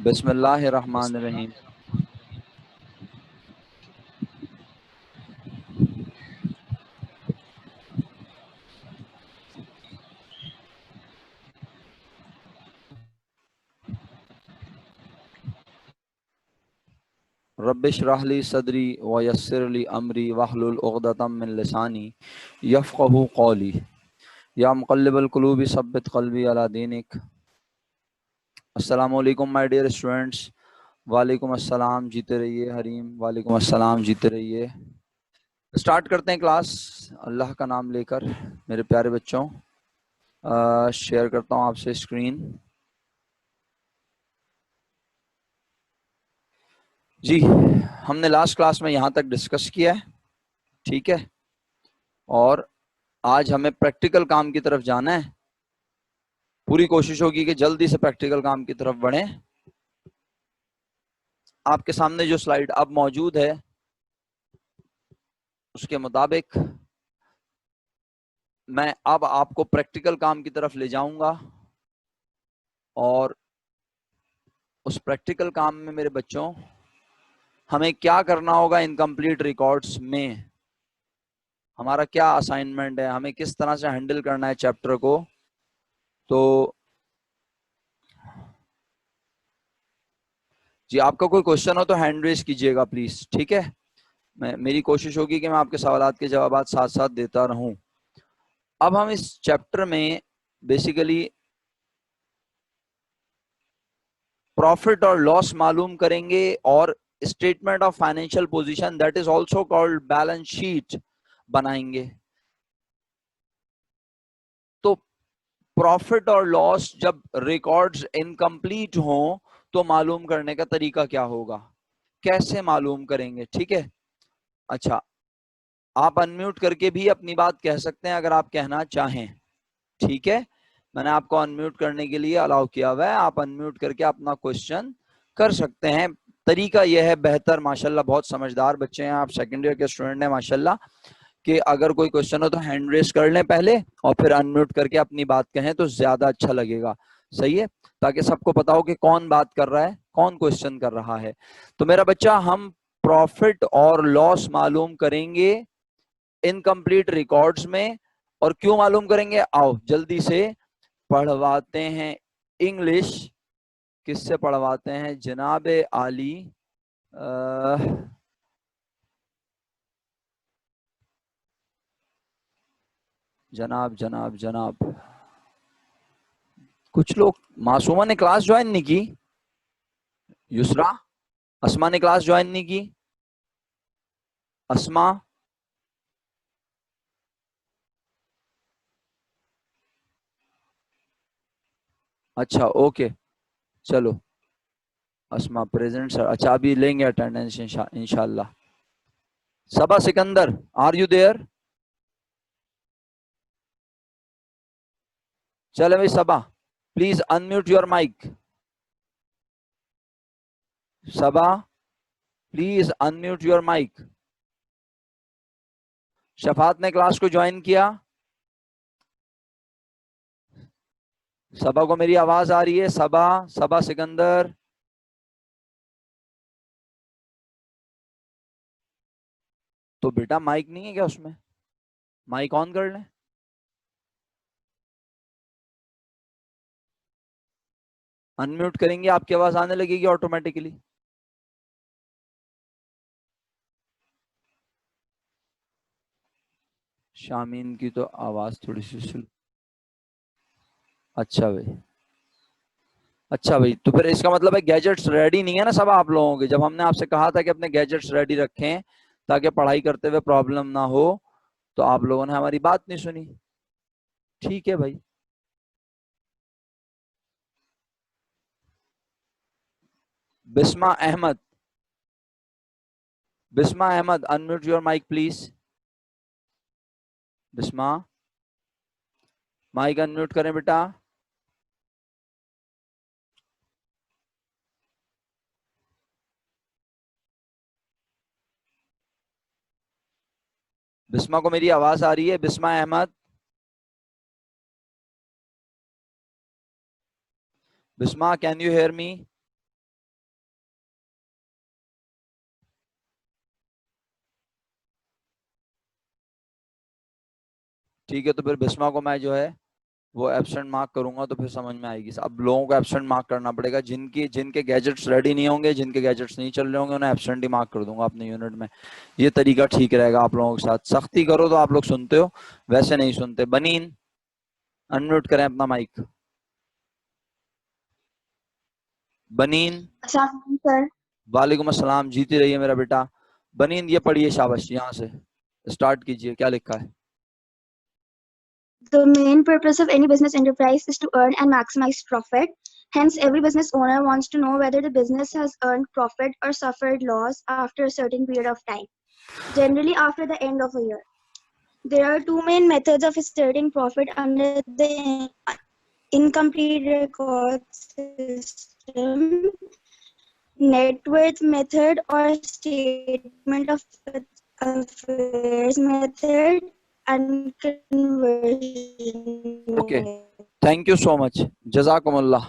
बिस्मिल्लाहिर्रहमानिर्रहीम। रब्बिश्रह ली सदरी व यस्सिर ली अमरी वहलुल उक़दतम मिन लिसानी यफ़क़हू क़ौली। या मुक़ल्लिबल क़ुलूबि सब्बित क़ल्बी अला दीनिक। अस्सलामु अलैकुम माय डियर स्टूडेंट्स। वालेकुम अस्सलाम, जीते रहिए। हरीम वालेकुम अस्सलाम, जीते रहिए। स्टार्ट करते हैं क्लास अल्लाह का नाम लेकर। मेरे प्यारे बच्चों, शेयर करता हूँ आपसे स्क्रीन। जी, हमने लास्ट क्लास में यहाँ तक डिस्कस किया है, ठीक है। और आज हमें प्रैक्टिकल काम की तरफ जाना है। पूरी कोशिश होगी कि जल्दी से प्रैक्टिकल काम की तरफ बढ़ें। आपके सामने जो स्लाइड अब मौजूद है उसके मुताबिक मैं अब आपको प्रैक्टिकल काम की तरफ ले जाऊंगा, और उस प्रैक्टिकल काम में मेरे बच्चों हमें क्या करना होगा। इनकम्प्लीट रिकॉर्ड्स में हमारा क्या असाइनमेंट है, हमें किस तरह से हैंडल करना है चैप्टर को। तो जी, आपका कोई क्वेश्चन हो तो हैंड रेज कीजिएगा प्लीज, ठीक है। मेरी कोशिश होगी कि मैं आपके सवालात के जवाब साथ साथ देता रहूं। अब हम इस चैप्टर में बेसिकली प्रॉफिट और लॉस मालूम करेंगे, और statement of financial position, that is also called balance sheet, बनाएंगे। तो प्रॉफिट और लॉस जब रिकॉर्ड्स इनकम्प्लीट हों तो मालूम करने का तरीका क्या होगा, कैसे मालूम करेंगे, ठीक है। अच्छा, आप अनम्यूट करके भी अपनी बात कह सकते हैं अगर आप कहना चाहें, ठीक है। मैंने आपको अनम्यूट करने के लिए अलाउ किया हुआ है, आप अनम्यूट करके अपना क्वेश्चन कर सकते हैं। तरीका यह है बेहतर, माशाल्लाह बहुत समझदार बच्चे हैं आप, सेकेंड ईयर के स्टूडेंट हैं माशाल्लाह, कि अगर कोई क्वेश्चन हो तो हैंड रेस कर लें पहले और फिर अनम्यूट करके अपनी बात कहें तो ज्यादा अच्छा लगेगा। सही है, ताकि सबको पता हो कि कौन बात कर रहा है, कौन क्वेश्चन कर रहा है। तो मेरा बच्चा, हम प्रॉफिट और लॉस मालूम करेंगे इनकम्प्लीट रिकॉर्ड्स में। और क्यों मालूम करेंगे, आओ जल्दी से पढ़वाते हैं इंग्लिश। किससे पढ़वाते हैं, जनाब आली जनाब जनाब जनाब कुछ लोग, मासूमा ने क्लास ज्वाइन नहीं की, युसरा, अस्मा ने क्लास ज्वाइन नहीं की, अस्मा, अच्छा ओके, चलो अस्मा प्रेजेंट सर। अच्छा, अभी लेंगे अटेंडेंस इंशाल्लाह। Saba Sikandar, are you there? चले भाई Saba, please unmute your mic. Saba, please unmute your mic. Shafat ने क्लास को ज्वाइन किया? सबा को मेरी आवाज आ रही है? सबा, सबा सिकंदर, तो बेटा माइक नहीं है क्या उसमें? माइक ऑन कर लें। अनम्यूट करेंगे आपकी आवाज आने लगेगी ऑटोमेटिकली। शामीन की तो आवाज थोड़ी सी स्लो। अच्छा भाई, अच्छा भाई, तो फिर इसका मतलब है गैजेट्स रेडी नहीं है ना सब आप लोगों के। जब हमने आपसे कहा था कि अपने गैजेट्स रेडी रखें ताकि पढ़ाई करते हुए प्रॉब्लम ना हो, तो आप लोगों ने हमारी बात नहीं सुनी। ठीक है भाई। Bisma Ahmed, Bisma Ahmed, unmute your mic please. Bisma, mic unmute करें बेटा। बिस्मा को मेरी आवाज आ रही है? Bisma Ahmed, Bisma can you hear me? ठीक है, तो फिर बिस्मा को मैं जो है वो एब्सेंट मार्क करूंगा, तो फिर समझ में आएगी। अब लोगों को एब्सेंट मार्क करना पड़ेगा, जिनके गैजेट्स रेडी नहीं होंगे, जिनके गैजेट्स नहीं चल रहे होंगे, उन्हें एब्सेंट ही मार्क कर दूंगा अपने यूनिट में। ये तरीका ठीक रहेगा आप लोगों के साथ। सख्ती करो तो आप लोग सुनते हो, वैसे नहीं सुनते। बनीन अनम्यूट करें अपना माइक। बनीन। सर। वालेकुम अस्सलाम, जीती रहिए मेरा बेटा। बनीन ये पढ़िए, शाबाश, यहाँ से स्टार्ट कीजिए, क्या लिखा है? The main purpose of any business enterprise is to earn and maximize profit. Hence, every business owner wants to know whether the business has earned profit or suffered loss after a certain period of time, generally after the end of a year. There are two main methods of asserting profit under the incomplete record system: net worth method or statement of affairs method and conversion okay, method. Thank you so much, जज़ाकुमुल्लाह,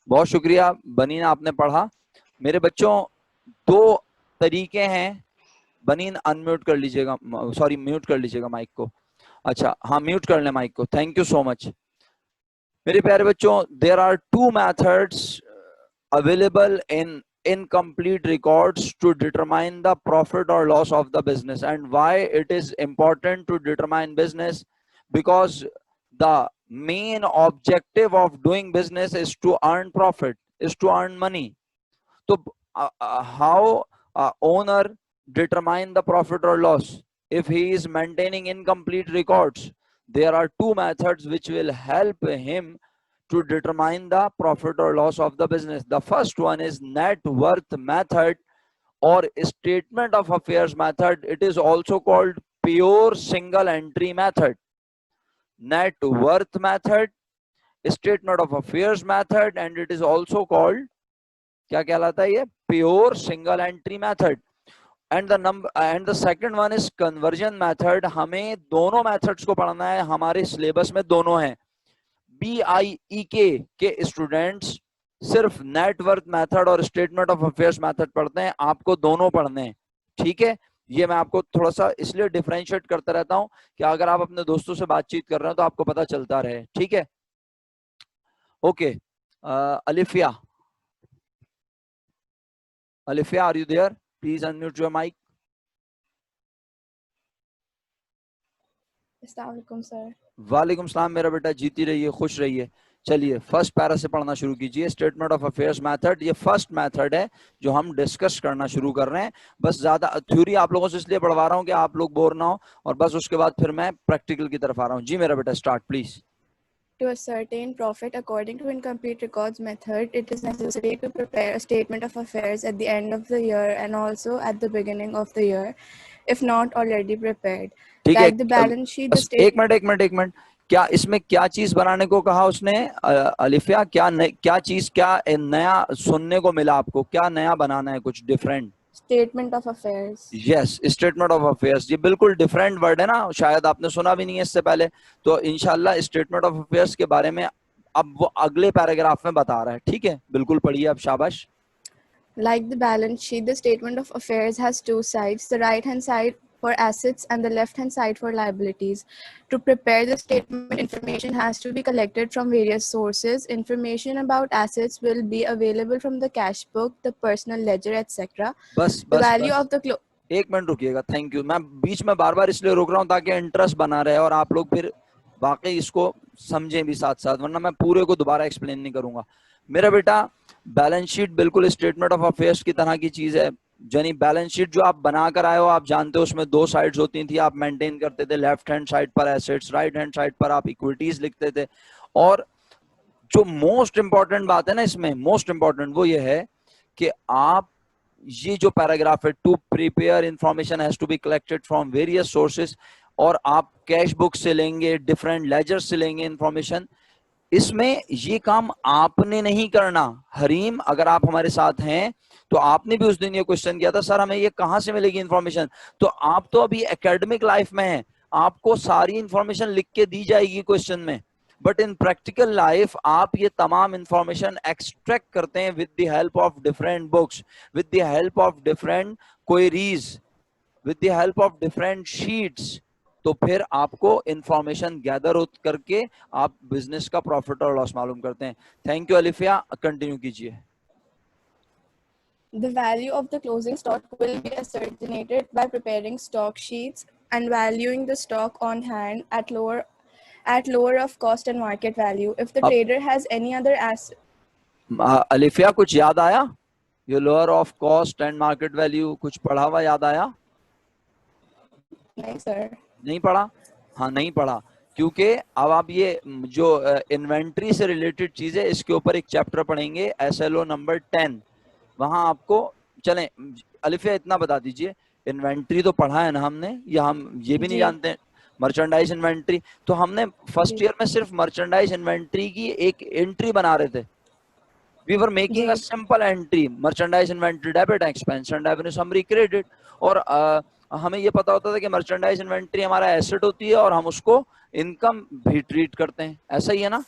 बहुत शुक्रिया बनीन, आपने पढ़ा। मेरे बच्चों, दो तरीके हैं। बनीन अनम्यूट कर लीजिएगा, सॉरी म्यूट कर लीजिएगा माइक को। अच्छा हाँ, म्यूट कर लें माइक को, थैंक यू सो मच। मेरे प्यारे बच्चों, there are two methods available in incomplete records to determine the profit or loss of the business. And why it is important to determine business? Because the main objective of doing business is to earn profit, is to earn money. So how owner determine the profit or loss? If he is maintaining incomplete records, there are two methods which will help him to determine the profit or loss of the business. The first one is net worth method or statement of affairs method. It is also called pure single entry method. Net worth method, statement of affairs method, and it is also called, क्या कहलाता है ये? Pure single entry method. And the second one is conversion method. हमें दोनों methods को पढ़ना है, हमारे सिलेबस में दोनों हैं। BIEK के स्टूडेंट्स सिर्फ नेटवर्थ मेथड और स्टेटमेंट ऑफ अफेयर्स मेथड पढ़ते हैं, आपको दोनों पढ़ने हैं, ठीक है? ये मैं आपको थोड़ा सा इसलिए डिफरेंशिएट करता रहता हूं कि अगर आप अपने दोस्तों से बातचीत कर रहे हो तो आपको पता चलता रहे, ठीक है? Okay, Alifiya, Alifia, are you there? Please unmute your mic. अस्सलामुअलैकुम सर। वालेकुम सलाम मेरा बेटा, जीती रहिए, खुश रहिए। चलिए फर्स्ट पैरा से पढ़ना शुरू कीजिए। स्टेटमेंट ऑफ अफेयर्स मेथड, ये फर्स्ट मेथड है जो हम डिस्कस करना शुरू कर रहे हैं। बस ज्यादा थ्योरी आप लोगों से इसलिए पढ़वा रहा हूँ कि आप लोग बोर ना हो, और बस उसके बाद फिर मैं प्रैक्टिकल की तरफ आ रहा हूँ। जी मेरा बेटा, start please. To ascertain profit according to incomplete records method, it is necessary to prepare a statement of affairs at the end of the year and also at the beginning of the year, if not already prepared. ठीक है, Like the balance sheet, the बस एक minute, क्या इसमें क्या चीज बनाने को कहा उसने? अलिफिया, क्या चीज, क्या नया सुनने को मिला आपको? क्या नया बनाना है, कुछ different? statement of affairs. Yes, statement of affairs. ये बिल्कुल डिफरेंट वर्ड है ना, शायद आपने सुना भी नहीं है इससे पहले। तो इंशाल्लाह स्टेटमेंट ऑफ अफेयर्स के बारे में अब वो अगले पैराग्राफ में बता रहा है, ठीक है? बिल्कुल पढ़िए अब, शाबाश। Like the balance sheet, the statement of affairs has two sides: the right hand side for assets and the left hand side for liabilities. To prepare the statement, information has to be collected from various sources. Information about assets will be available from the cash book, the personal ledger, etc. बस The बस value बस of the एक minute रुकिएगा, thank you. मैं बीच में बार बार इसलिए रोक रहा हूँ ताकि इंटरेस्ट बना रहे और आप लोग फिर वाकई इसको समझें भी साथ साथ, वरना मैं पूरे को दोबारा एक्सप्लेन नहीं करूंगा। मेरा बेटा, बैलेंस शीट बिल्कुल स्टेटमेंट ऑफ अफेयर्स की तरह की चीज है। यानी बैलेंस शीट जो आप बना कर आए हो, आप जानते हो उसमें दो साइड्स होती थी, आप मेंटेन करते थे। लेफ्ट हैंड साइड पर एसेट्स, राइट हैंड साइड पर आप इक्विटीज लिखते थे। और जो मोस्ट इंपॉर्टेंट बात है ना इसमें, मोस्ट इंपॉर्टेंट वो ये है कि आप, ये जो पैराग्राफ है, to prepare information has to be collected from various sources, और आप कैश बुक से लेंगे, डिफरेंट लेजर से लेंगे इंफॉर्मेशन। इसमें ये काम आपने नहीं करना। हरीम, अगर आप हमारे साथ हैं तो आपने भी उस दिन ये क्वेश्चन किया था, सर हमें ये कहां से मिलेगी इंफॉर्मेशन? तो आप तो अभी एकेडमिक लाइफ में हैं, आपको सारी इंफॉर्मेशन लिख के दी जाएगी क्वेश्चन में, बट इन प्रैक्टिकल लाइफ आप ये तमाम इंफॉर्मेशन एक्सट्रैक्ट करते हैं with the help of different books, with the help of different queries, with the help of different sheets, तो फिर आपको इंफॉर्मेशन गैदर करके आप बिजनेस का प्रॉफिट और लॉस मालूम करते हैं। थैंक यू अलिफिया, कंटिन्यू कीजिए। The value of the closing stock will be ascertained by preparing stock sheets and valuing the stock on hand at lower of cost and market value. If the अब trader has any other asset, Alifiya कुछ याद आया? ये lower of cost and market value कुछ पढ़ा हुआ याद आया? नहीं sir. नहीं पढ़ा? हाँ नहीं पढ़ा, क्योंकि अब आप ये जो इन्वेंट्री से रिलेटेड चीज है इसके ऊपर एक चैप्टर पढ़ेंगे, SLO नंबर 10। वहां आपको, चलें अलिफिया इतना बता दीजिए, इन्वेंट्री तो पढ़ा है ना हमने, या हम ये भी नहीं जी। जानते मर्चेंडाइज इन्वेंट्री? तो हमने फर्स्ट जी। ईयर में सिर्फ मर्चेंडाइज इन्वेंट्री की एक एंट्री बना रहे थे। We were making a ji. simple entry, merchandise inventory debit, expense and revenue summary credit, और हमें ये पता होता था कि मर्चेंडाइज इन्वेंट्री हमारा एसेट होती है और हम उसको इनकम भी ट्रीट करते हैं, ऐसा ही है ना?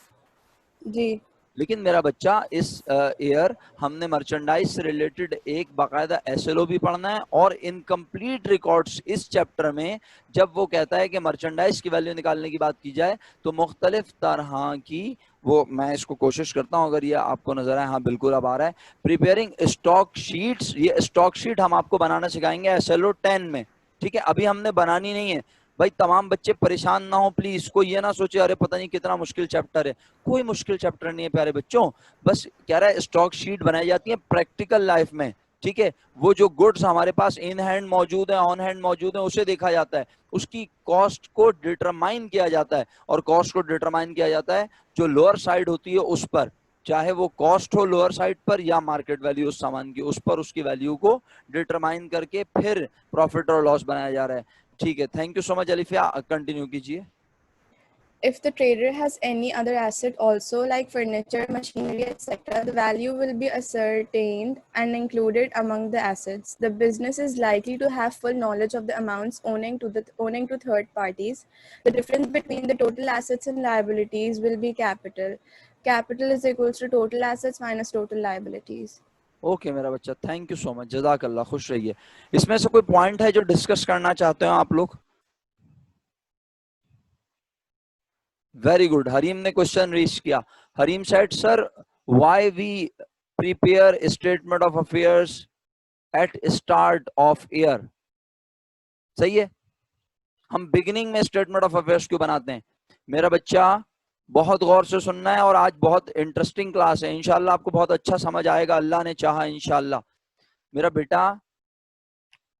जी। लेकिन मेरा बच्चा इस ईयर हमने मर्चेंडाइज से रिलेटेड एक बाकायदा SLO भी पढ़ना है, और इनकम्प्लीट रिकॉर्ड्स इस चैप्टर में जब वो कहता है कि मर्चेंडाइज की वैल्यू निकालने की बात की जाए तो मुख्तलिफ तरह की, वो मैं इसको कोशिश करता हूं, अगर ये आपको नजर आए, हाँ बिल्कुल अब आ रहा है, प्रिपेयरिंग स्टॉक शीट्स। ये स्टॉक शीट हम आपको बनाना सिखाएंगे SLO 10 में, ठीक है? अभी हमने बनानी नहीं है भाई, तमाम बच्चे परेशान ना हो प्लीज, कोई ये ना सोचे अरे पता नहीं कितना मुश्किल चैप्टर है। कोई मुश्किल चैप्टर नहीं है प्यारे बच्चों, बस कह रहा है स्टॉक शीट बनाई जाती है प्रैक्टिकल लाइफ में, ठीक है? वो जो गुड्स हमारे पास इन हैंड मौजूद है, ऑन हैंड मौजूद है, उसे देखा जाता है, उसकी कॉस्ट को डिटरमाइन किया जाता है, और कॉस्ट को डिटरमाइन किया जाता है जो लोअर साइड होती है उस पर, चाहे वो कॉस्ट हो लोअर साइड पर या मार्केट वैल्यू उस सामान की, उस पर उसकी वैल्यू को डिटरमाइन करके फिर प्रॉफिट और लॉस बनाया जा रहा है। ठीक है, thank you so much Alifiya, continue कीजिए। If the trader has any other asset also like furniture, machinery, etc., the value will be ascertained and included among the assets. The business is likely to have full knowledge of the amounts owing to third parties. The difference between the total assets and liabilities will be capital. Capital is equals to total assets minus total liabilities. Okay मेरा बच्चा, thank you so much, जज़ाकल्लाह, खुश रहिए। इसमें से कोई point है जो डिस्कस करना चाहते हो आप लोग? वेरी गुड, हरीम ने क्वेश्चन रीच किया। Hareem said sir why we prepare statement of affairs at start of year. सही है, हम बिगिनिंग में स्टेटमेंट ऑफ अफेयर्स क्यों बनाते हैं? मेरा बच्चा बहुत गौर से सुनना है, और आज बहुत इंटरेस्टिंग क्लास है, इंशाल्लाह आपको बहुत अच्छा समझ आएगा, अल्लाह ने चाहा इंशाल्लाह। मेरा बेटा,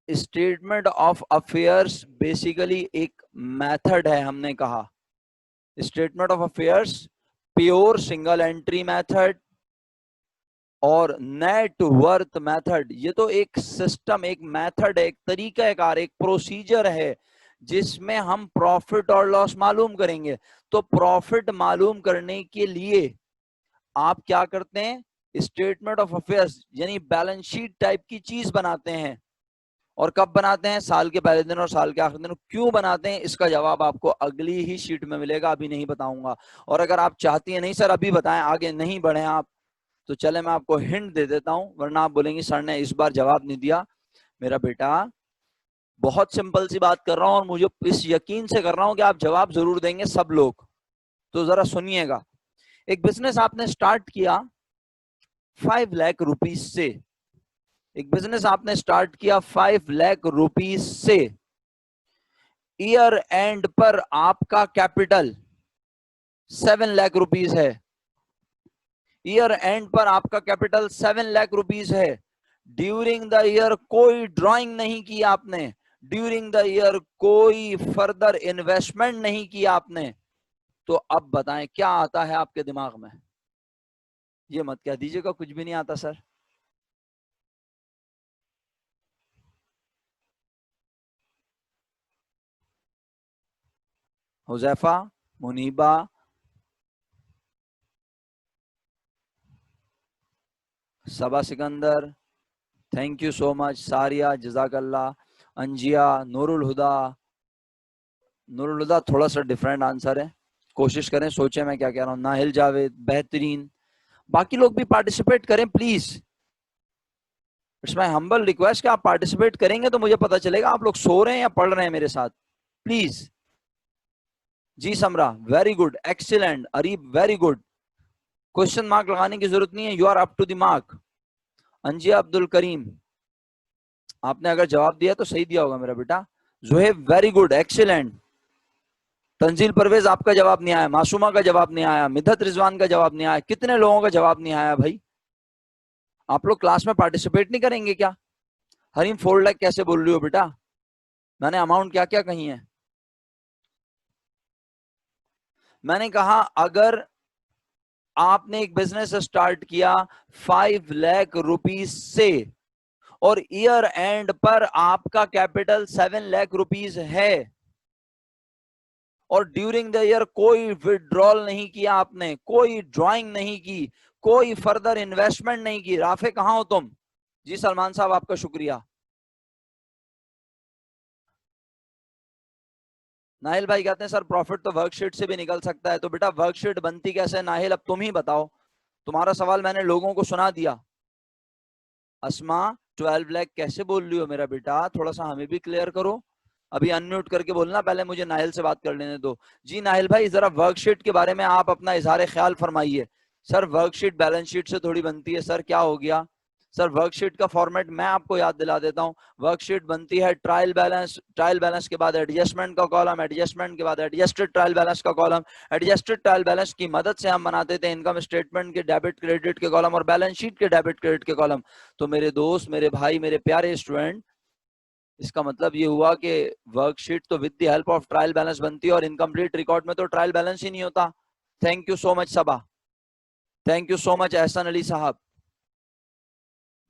स्टेटमेंट ऑफ अफेयर्स बेसिकली एक मेथड है, हमने कहा statement of affairs pure single entry method or net worth method, ये तो एक सिस्टम, एक मेथड है, एक तरीकाकार, एक प्रोसीजर है जिसमें हम प्रॉफिट और लॉस मालूम करेंगे। तो प्रॉफिट मालूम करने के लिए आप क्या करते हैं? स्टेटमेंट ऑफ अफेयर्स यानी बैलेंस शीट टाइप की चीज बनाते हैं। और कब बनाते हैं? साल के पहले दिन और साल के आखिरी दिन। क्यों बनाते हैं इसका जवाब आपको अगली ही शीट में मिलेगा, अभी नहीं बताऊंगा। और अगर आप चाहती हैं नहीं सर अभी बताएं, आगे नहीं बढ़े आप, तो चले मैं आपको हिंट दे देता हूं, वरना आप बोलेंगे सर ने इस बार जवाब नहीं दिया। मेरा बेटा, बहुत सिंपल सी बात कर रहा हूं और मुझे इस यकीन से कर रहा हूं कि आप जवाब जरूर देंगे सब लोग, तो जरा सुनिएगा। एक बिजनेस आपने स्टार्ट किया 5 लाख रुपीज से, एक बिजनेस आपने स्टार्ट किया 5 लाख रुपीज से। ईयर एंड पर आपका कैपिटल 7 लाख रुपीज है। ईयर एंड पर आपका कैपिटल 7 लाख रुपीज है। ड्यूरिंग द ईयर कोई ड्राइंग नहीं की आपने, ड्यूरिंग द ईयर कोई फर्दर इन्वेस्टमेंट नहीं की आपने। तो अब बताएं क्या आता है आपके दिमाग में? ये मत कह दीजिएगा कुछ भी नहीं आता sir. Huzaifa, Muniba, Saba Sikandar, thank you so much, Sariya जज़ाकल्लाह, अंजिया, नूरुल हुदा। नूरुल हुदा थोड़ा सा डिफरेंट आंसर है, कोशिश करें सोचें मैं क्या कह रहा हूँ। नाहिल जावेद, बेहतरीन। बाकी लोग भी पार्टिसिपेट करें please, it's my humble request कि आप पार्टिसिपेट करेंगे तो मुझे पता चलेगा आप लोग सो रहे हैं या पढ़ रहे हैं मेरे साथ। Please ji Samra, very good, excellent. Areeb, very good. Question mark लगाने की जरूरत नहीं है, you are up to the mark. Anjiya Abdul Karim, आपने अगर जवाब दिया तो सही दिया होगा मेरा बेटा। Zuhaib, very good, excellent. Tanzeel Parvez, आपका जवाब नहीं आया। मासूमा का जवाब नहीं आया। मिधत रिजवान का जवाब नहीं आया। कितने लोगों का जवाब नहीं आया भाई? आप लोग क्लास में पार्टिसिपेट नहीं करेंगे क्या? हरीम, 4 लाख कैसे बोल रही हो बेटा? मैंने अमाउंट क्या क्या कही है? मैंने कहा अगर आपने एक बिजनेस स्टार्ट किया 5 लाख रुपीज से और ईयर एंड पर आपका कैपिटल 7 लाख रुपीज है और ड्यूरिंग द ईयर कोई विड्रॉल नहीं किया आपने, कोई ड्राइंग नहीं की, कोई फर्दर इन्वेस्टमेंट नहीं की। राफे, कहां हो तुम? जी सलमान साहब, आपका शुक्रिया। नाहिल भाई कहते हैं सर प्रॉफिट तो वर्कशीट से भी निकल सकता है। तो बेटा वर्कशीट बनती कैसे नाहिल, अब तुम ही बताओ। तुम्हारा सवाल मैंने लोगों को सुना दिया। अस्मा, 12 लाख कैसे बोल रही हो मेरा बेटा? थोड़ा सा हमें भी क्लियर करो। अभी अनम्यूट करके बोलना, पहले मुझे नाहिल से बात कर लेने दो। जी नाहिल भाई, जरा वर्कशीट के बारे में आप अपना इजहार ख्याल फरमाइए। सर वर्कशीट बैलेंस शीट से थोड़ी बनती है। सर क्या हो गया? सर वर्कशीट का फॉर्मेट मैं आपको याद दिला देता हूं। वर्कशीट बनती है ट्रायल बैलेंस के बाद एडजस्टमेंट का कॉलम, एडजस्टमेंट के बाद एडजस्टेड ट्रायल बैलेंस का कॉलम, एडजस्टेड ट्रायल बैलेंस की मदद से हम बनाते थे इनकम स्टेटमेंट के डेबिट क्रेडिट के कॉलम और बैलेंस शीट के डेबिट क्रेडिट के कॉलम। तो मेरे दोस्त, मेरे भाई, मेरे प्यारे स्टूडेंट, इसका मतलब ये हुआ कि वर्कशीट तो with the help of trial balance बनती है और इनकम्प्लीट रिकॉर्ड में तो ट्रायल बैलेंस ही नहीं होता। Thank you so much Saba, thank you so much Ehsan Ali sahab.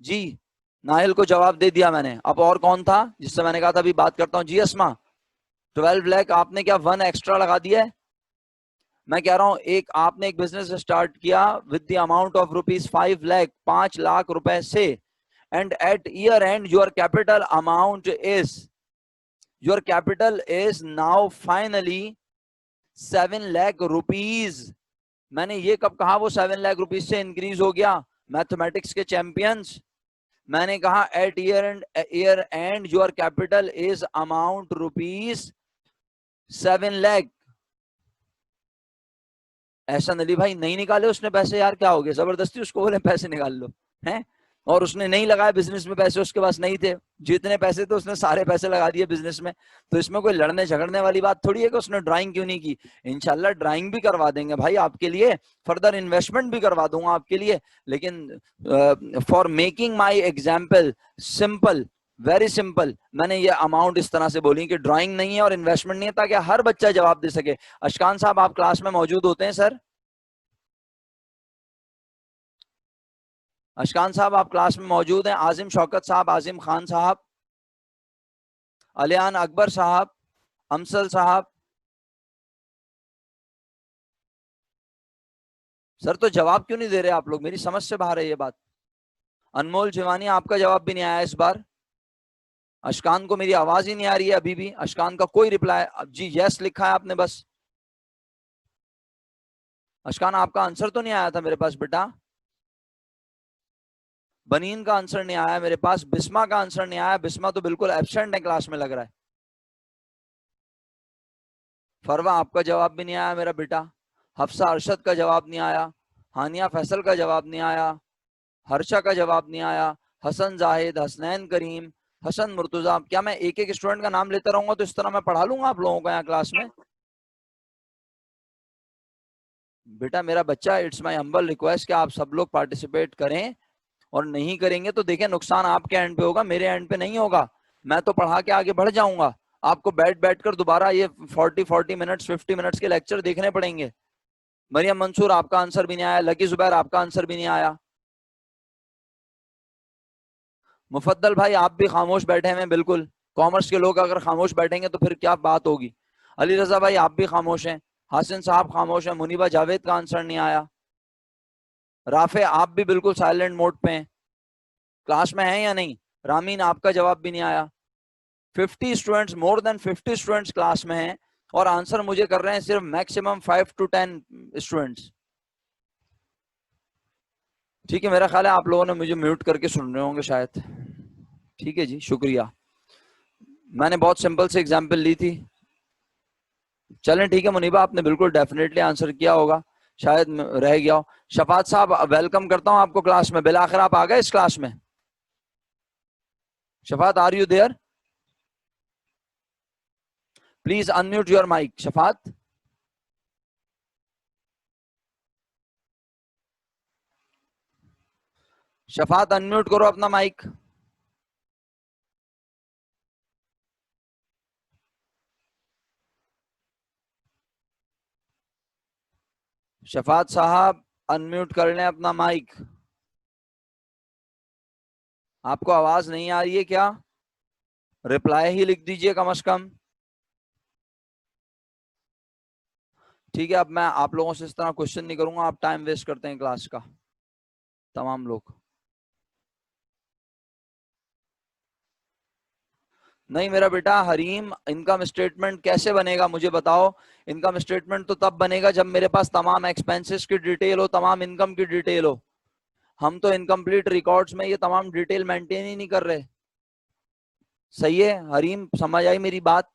जी नाहिल को जवाब दे दिया मैंने। अब और कौन था जिससे मैंने कहा था अभी बात करता हूं? जी अस्मा, 12 लाख आपने क्या 1 एक्स्ट्रा लगा दिया है? मैं कह रहा हूं एक आपने एक बिजनेस स्टार्ट किया with the amount of rupees 5 lakh, 5 lakh रुपए से, and at year end your capital amount is, your capital is now finally 7 lakh rupees. मैंने ये कब कहा वो 7 लाख रुपीज से इंक्रीज हो गया? मैथमेटिक्स के चैंपियंस, मैंने कहा at year end your capital is amount rupees 7 lakh. Ehsan Ali भाई, नहीं निकाले उसने पैसे? यार क्या हो गया, जबरदस्ती उसको बोले पैसे निकाल लो हैं? और उसने नहीं लगाया बिजनेस में पैसे, उसके पास नहीं थे। जितने पैसे थे उसने सारे पैसे लगा दिए बिजनेस में। तो इसमें कोई लड़ने झगड़ने वाली बात थोड़ी है कि उसने ड्राइंग क्यों नहीं की। इंशाल्लाह ड्राइंग भी करवा देंगे भाई आपके लिए, फर्दर इन्वेस्टमेंट भी करवा दूंगा आपके लिए। लेकिन for making my example simple, very simple, मैंने ये अमाउंट इस तरह से बोली कि ड्राइंग नहीं है और इन्वेस्टमेंट नहीं है, ताकि हर बच्चा जवाब दे सके। अशकान साहब, आप क्लास में मौजूद होते हैं? सर अशकान साहब आप क्लास में मौजूद हैं? आजिम शौकत साहब, आजिम खान साहब, अलियान अकबर साहब, अमसल साहब। सर तो जवाब क्यों नहीं दे रहे आप लोग? मेरी समझ से बाहर है ये बात। अनमोल जिवानी, आपका जवाब भी नहीं आया इस बार। अशकान को मेरी आवाज ही नहीं आ रही है अभी भी। अशकान का कोई रिप्लाई, जी यस लिखा है आपने बस। अशकान आपका आंसर तो नहीं आया था मेरे पास बेटा। बनीन का आंसर नहीं आया मेरे पास। बिस्मा का आंसर नहीं आया। बिस्मा तो बिल्कुल एब्सेंट है क्लास में लग रहा है। फरवा, आपका जवाब भी नहीं आया मेरा बेटा। हफ्सा अरशद का जवाब नहीं आया। हानिया फैसल का जवाब नहीं आया। हर्षा का जवाब नहीं आया। हसन जाहिद, हसनैन करीम, हसन मुर्तुजा। क्या मैं एक एक स्टूडेंट का नाम लेता रहूंगा तो इस तरह मैं पढ़ा लूंगा आप लोगों को यहाँ क्लास में? बेटा मेरा बच्चा, इट्स माय हम्बल रिक्वेस्ट कि आप सब लोग पार्टिसिपेट करें, और नहीं करेंगे तो देखें नुकसान आपके एंड पे होगा, मेरे एंड पे नहीं होगा। मैं तो पढ़ा के आगे बढ़ जाऊंगा, आपको बैठ बैठ कर दोबारा ये 40 मिनट्स 50 मिनट्स के लेक्चर देखने पड़ेंगे। मरियम मंसूर, आपका आंसर भी नहीं आया। लकी जुबैर, आपका आंसर भी नहीं आया। मुफद्दल भाई, आप भी खामोश बैठे हैं बिल्कुल। कॉमर्स के लोग अगर खामोश बैठेंगे तो फिर क्या बात होगी। अली रजा भाई, आप भी खामोश हैं। हासिन साहब खामोश हैं। मुनीबा जावेद का आंसर नहीं आया। राफे, आप भी बिल्कुल साइलेंट मोड पे हैं। क्लास में हैं या नहीं? रामीन, आपका जवाब भी नहीं आया। 50 students, more than 50 students class में हैं और आंसर मुझे कर रहे हैं सिर्फ मैक्सिमम 5 to 10 स्टूडेंट्स। ठीक है, मेरा ख्याल है आप लोगों ने मुझे म्यूट करके सुन रहे होंगे शायद। ठीक है जी, शुक्रिया। मैंने बहुत सिंपल से एग्जांपल ली थी। चलें ठीक है मुनीबा, आपने बिल्कुल डेफिनेटली आंसर किया होगा, शायद रह गया हो। शफात साहब वेलकम करता हूं आपको क्लास में, बिल आखिर आप आ गए इस क्लास में। Shafat are you there? Please unmute your mic Shafat. Shafat unmute करो अपना माइक। शफात साहब अनम्यूट कर लें अपना माइक। आपको आवाज नहीं आ रही है क्या? रिप्लाई ही लिख दीजिए कम से कम। ठीक है, अब मैं आप लोगों से इस तरह क्वेश्चन नहीं करूंगा, आप टाइम वेस्ट करते हैं क्लास का तमाम लोग। नहीं मेरा बेटा हरीम, इनकम स्टेटमेंट कैसे बनेगा मुझे बताओ। इनकम स्टेटमेंट तो तब बनेगा जब मेरे पास तमाम एक्सपेंसेस की डिटेल हो, तमाम इनकम की डिटेल हो। हम तो इनकम्प्लीट रिकॉर्ड्स में ये तमाम डिटेल मेंटेन ही नहीं कर रहे। सही है हरीम, समझ आई मेरी बात?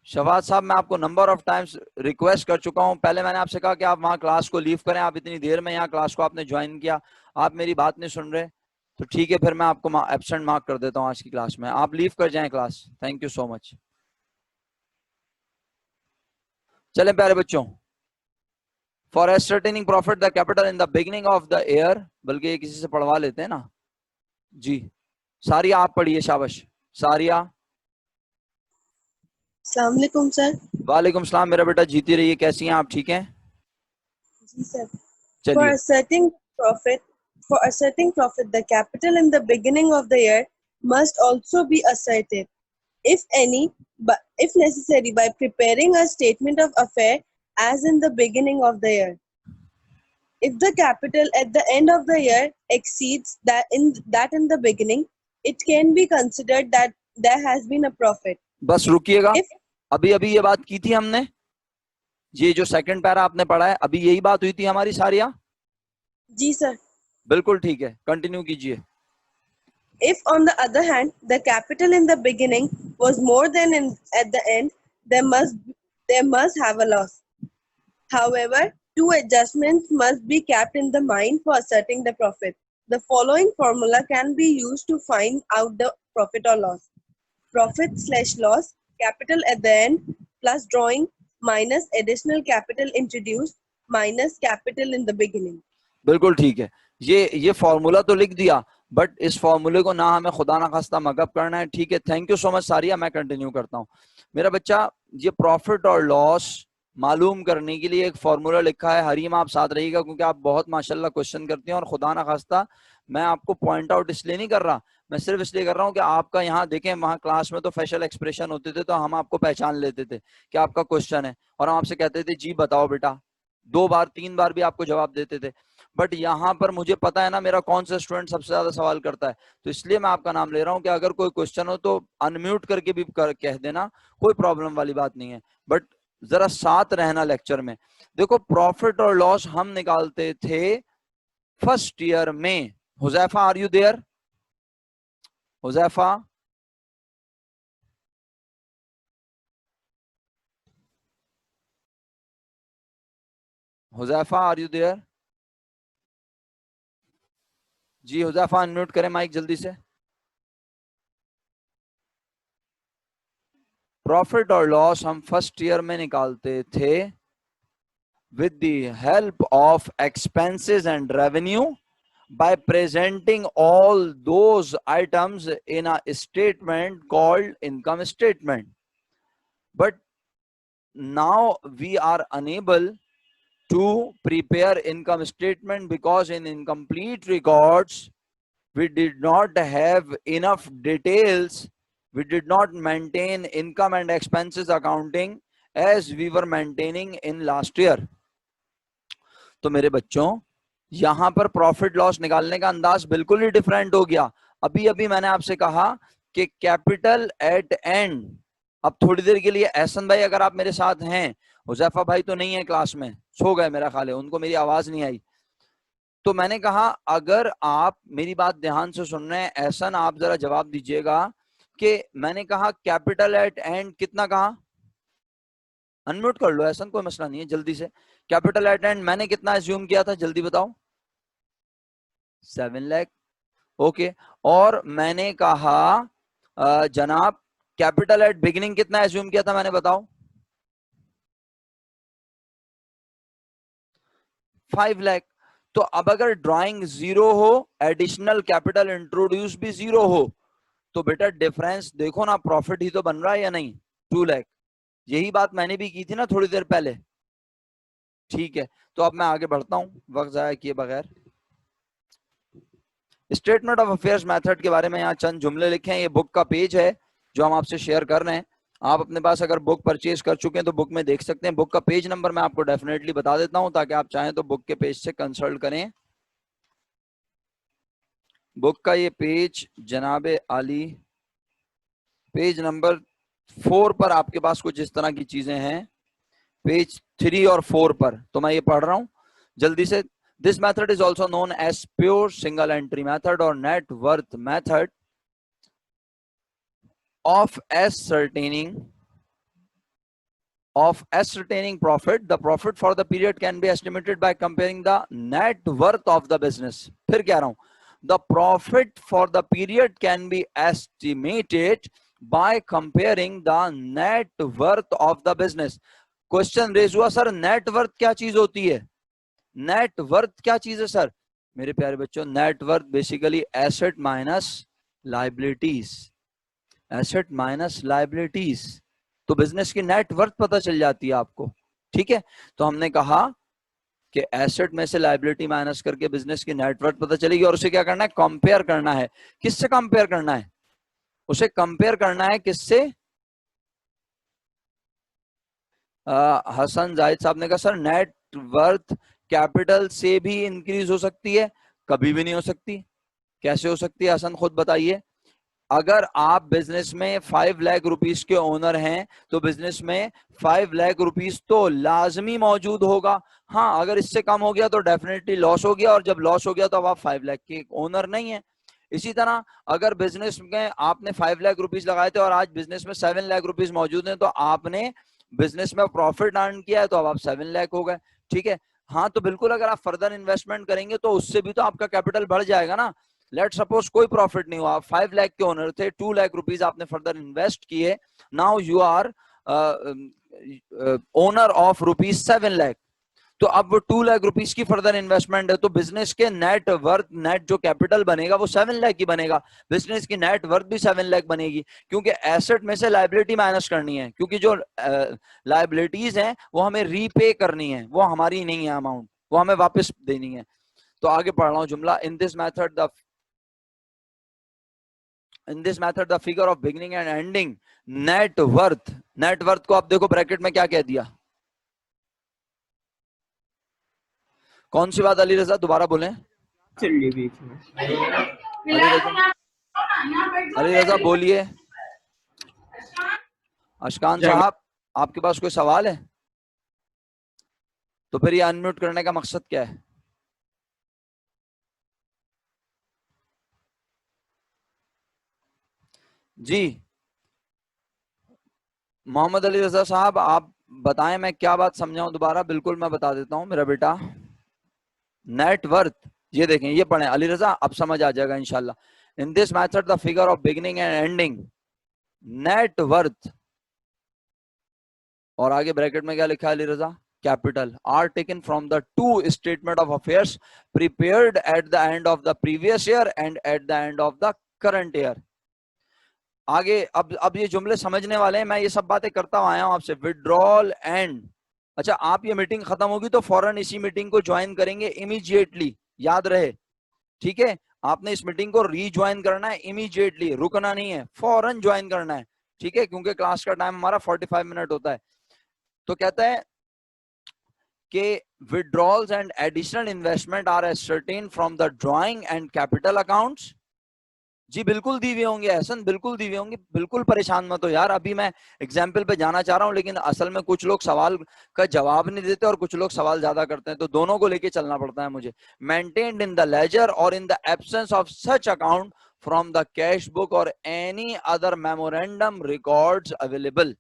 शहबाज साहब मैं आपको नंबर ऑफ टाइम्स रिक्वेस्ट कर चुका हूं, पहले मैंने आपसे कहा कि आप वहां क्लास को लीव करें, आप इतनी देर में यहाँ क्लास को आपने ज्वाइन किया, आप मेरी बात नहीं सुन रहे, तो ठीक है फिर मैं आपको एब्सेंट मार्क कर देता हूँ आज की क्लास में, आप लीव कर जाएं class. Thank you so much. चलें प्यारे बच्चों, for ascertaining profit the capital in the beginning of the year, बल्कि ये किसी से पढ़वा लेते हैं ना जी। सारिया आप पढ़िए, शाबाश सारिया। अस्सलाम वालेकुम सर। वालेकुम सलाम मेरा बेटा, जीती रहिए, कैसी हैं आप, ठीक हैं? जी सर। For चलिए asserting profit, the capital in the beginning of the year must also be asserted, if any, but if necessary, by preparing a statement of affair as in the beginning of the year. If the capital at the end of the year exceeds that in the beginning, it can be considered that there has been a profit. बस रुकिएगा, If अभी अभी ये बात की थी हमने, ये जो सेकंड पैरा आपने पढ़ा है अभी यही बात हुई थी हमारी सारिया? जी सर। बिल्कुल ठीक है, कंटिन्यू कीजिए। If, on the other hand, the capital in the beginning was more than at the end, there must have a loss. However, two adjustments must be kept in the mind for asserting the profit. The following formula can be used to find out the profit or loss. Profit/loss, capital at the end, plus drawing, minus additional capital introduced, minus capital in the beginning. बिल्कुल ठीक है, ये formula तो लिख दिया, but इस फॉर्मूले को ना हमें खुदा ना खास्ता मगअप करना है, ठीक है? थैंक यू सो मच सारिया, मैं कंटिन्यू करता हूँ। मेरा बच्चा ये प्रॉफिट और लॉस मालूम करने के लिए एक फॉर्मूला लिखा है, हरीम आप साथ रहिएगा क्योंकि आप बहुत माशाल्लाह क्वेश्चन करते हैं, और खुदा ना खास्ता मैं आपको पॉइंट आउट इसलिए नहीं कर रहा, मैं सिर्फ इसलिए कर रहा हूँ कि आपका यहाँ देखें, वहां क्लास में तो फेशियल एक्सप्रेशन होते थे तो हम आपको पहचान लेते थे कि आपका क्वेश्चन है, और हम आपसे कहते थे जी बताओ बेटा, 2 बार 3 बार भी आपको जवाब देते थे। बट यहाँ पर मुझे पता है ना मेरा कौन सा स्टूडेंट सबसे ज्यादा सवाल करता है, तो इसलिए मैं आपका नाम ले रहा हूँ कि अगर कोई क्वेश्चन हो तो अनम्यूट करके भी कह देना, कोई प्रॉब्लम वाली बात नहीं है, बट जरा साथ रहना लेक्चर में। देखो प्रॉफिट और लॉस हम निकालते थे फर्स्ट ईयर में। Huzaifa are you there? Huzaifa Huzaifa are you there? जी हुजैफा अनम्यूट करें माइक जल्दी से। प्रॉफिट और लॉस हम फर्स्ट ईयर में निकालते थे with the help of expenses and revenue by presenting all those items in a statement called income statement. But now we are unable to prepare income statement because in incomplete records we did not have enough details, we did not maintain income and expenses accounting as we were maintaining in last year. तो मेरे बच्चों यहां पर profit loss निकालने का अंदाज बिल्कुल ही different हो गया। अभी अभी मैंने आपसे कहा कि कैपिटल एट एंड, अब थोड़ी देर के लिए एहसन भाई अगर आप मेरे साथ हैं, हुजैफा भाई तो नहीं है क्लास में, सो गए मेरा ख्याल है, उनको मेरी आवाज नहीं आई, तो मैंने कहा अगर आप मेरी बात ध्यान से सुन रहे हैं, एहसन आप जरा जवाब दीजिएगा, कि मैंने कहा कैपिटल एट एंड कितना कहा, अनम्यूट कर लो, ऐसा कोई मसला नहीं है, जल्दी से। कैपिटल एट एंड मैंने कितना एज्यूम किया था, जल्दी बताओ, 7 लाख। ओके, और मैंने कहा जनाब कैपिटल एट बिगिनिंग कितना एज्यूम किया था मैंने, बताओ, 5 लाख। तो अब अगर ड्राइंग 0 हो, एडिशनल कैपिटल इंट्रोड्यूस भी 0 हो, तो बेटा डिफरेंस देखो ना, प्रॉफिट ही तो बन रहा है या नहीं, 2 लाख। यही बात मैंने भी की थी ना थोड़ी देर पहले। ठीक है, तो अब मैं आगे बढ़ता हूं वक्त जाया किए बगैर। स्टेटमेंट ऑफ अफेयर्स मेथड के बारे में यहाँ चंद जुमले लिखे हैं, ये बुक का पेज है जो हम आपसे शेयर कर रहे हैं। आप अपने पास अगर बुक परचेज कर चुके हैं तो बुक में देख सकते हैं। बुक का पेज नंबर मैं आपको डेफिनेटली बता देता हूं, ताकि आप चाहें तो बुक के पेज से कंसल्ट करें। बुक का ये पेज जनाबे आली पेज नंबर 4 पर आपके पास कुछ इस तरह की चीजें हैं, पेज 3 और 4 पर। तो मैं ये पढ़ रहा हूं जल्दी से। This method is also known as pure single entry method or net worth method of ascertaining profit. The profit for the period can be estimated by comparing the net worth of the business. फिर कह रहा हूं, the profit for the period can be estimated by comparing the net worth of the business. Question raise हुआ, sir net worth क्या चीज होती है, net worth क्या चीज है सर? मेरे प्यारे बच्चों, net worth basically asset minus liabilities, asset minus liabilities. तो बिजनेस की नेट वर्थ पता चल जाती है आपको। ठीक है, तो हमने कहा कि एसेट में से लाइबिलिटी माइनस करके बिजनेस की नेट वर्थ पता चलेगी, और उसे क्या करना है, कंपेयर करना है। किससे कंपेयर करना है? उसे कंपेयर करना है किससे? हसन जाहिद साहब ने कहा सर नेट वर्थ कैपिटल से भी इंक्रीज हो सकती है, कभी भी नहीं हो सकती। कैसे हो सकती है हसन, खुद बताइए। अगर आप बिजनेस में 5 लाख रुपीस के ओनर हैं तो बिजनेस में 5 लाख रुपीस तो लाजमी मौजूद होगा। हाँ, अगर इससे कम हो गया तो डेफिनेटली लॉस हो गया, और जब लॉस हो गया तो अब आप 5 लाख के ओनर नहीं है। इसी तरह अगर बिजनेस में आपने 5 लाख रुपीस लगाए थे और आज बिजनेस में 7 लाख रुपीस मौजूद हैं, तो आपने बिजनेस में प्रॉफिट अर्न किया है, तो अब आप 7 लाख हो गए। ठीक है, हाँ, तो बिल्कुल अगर आप फर्दर इन्वेस्टमेंट करेंगे तो उससे भी तो आपका कैपिटल बढ़ जाएगा ना। लेट सपोज कोई प्रॉफिट नहीं हुआ, 5 लाख के ओनर थे, 2 लाख रुपीस आपने फर्दर इन्वेस्ट किए, now you are owner of rupees 7 lakh. तो अब वो 2 लाख रुपीस की फर्दर इन्वेस्टमेंट है, तो बिजनेस के नेट वर्थ, नेट जो कैपिटल बनेगा वो 7 लाख की बनेगा, बिजनेस की नेट वर्थ भी 7 लाख बनेगी, क्योंकि एसेट में से लायबिलिटी माइनस करनी है, क्योंकि जो लायबिलिटीज हैं वो हमें रीपे करनी है, वो हमारी नहीं है अमाउंट, वो हमें वापस देनी है। तो आगे पढ़ रहा हूं जुमला। इन this method the figure of beginning and ending net worth को आप देखो ब्रैकेट में क्या कह दिया, कौन सी बात अली रजा, दोबारा बोलें। अली रजा बोलिए। अशकान साहब, आपके पास कोई सवाल है? तो फिर ये अनम्यूट करने का मकसद क्या है? जी मोहम्मद अली रजा साहब, आप बताएं, मैं क्या बात समझाऊं दोबारा? बिल्कुल मैं बता देता हूं मेरा बेटा। नेट वर्थ, ये देखें, ये पढ़ें अली रजा, अब समझ आ जाएगा इंशाल्लाह। In this method the figure of beginning and ending net worth, और आगे ब्रैकेट में क्या लिखा है Ali Raza, capital, are taken from the two statement of affairs prepared at the end of the previous year and at the end of the current year. आगे अब ये जुमले समझने वाले हैं, मैं ये सब बातें करता आया हूं आपसे। विड्रॉल एंड, अच्छा, आप ये मीटिंग खत्म होगी तो फौरन इसी मीटिंग को ज्वाइन करेंगे इमीडिएटली, याद रहे। ठीक है, आपने इस मीटिंग को रीज्वाइन करना है इमीडिएटली, रुकना नहीं है, फौरन ज्वाइन करना है। ठीक है, क्योंकि क्लास का टाइम हमारा 45 मिनट होता है। तो कहता है कि withdrawals and additional investment are ascertain from the drawing and capital accounts. जी बिल्कुल दी हुए होंगे एहसन, बिल्कुल दी हुए होंगे, बिल्कुल परेशान मत हो यार। अभी मैं एग्जाम्पल पे जाना चाह रहा हूं, लेकिन असल में कुछ लोग सवाल का जवाब नहीं देते और कुछ लोग सवाल ज्यादा करते हैं, तो दोनों को लेके चलना पड़ता है मुझे। मेंटेन्ड इन द लेजर और in the absence of such account from the cash book or any other memorandum records available.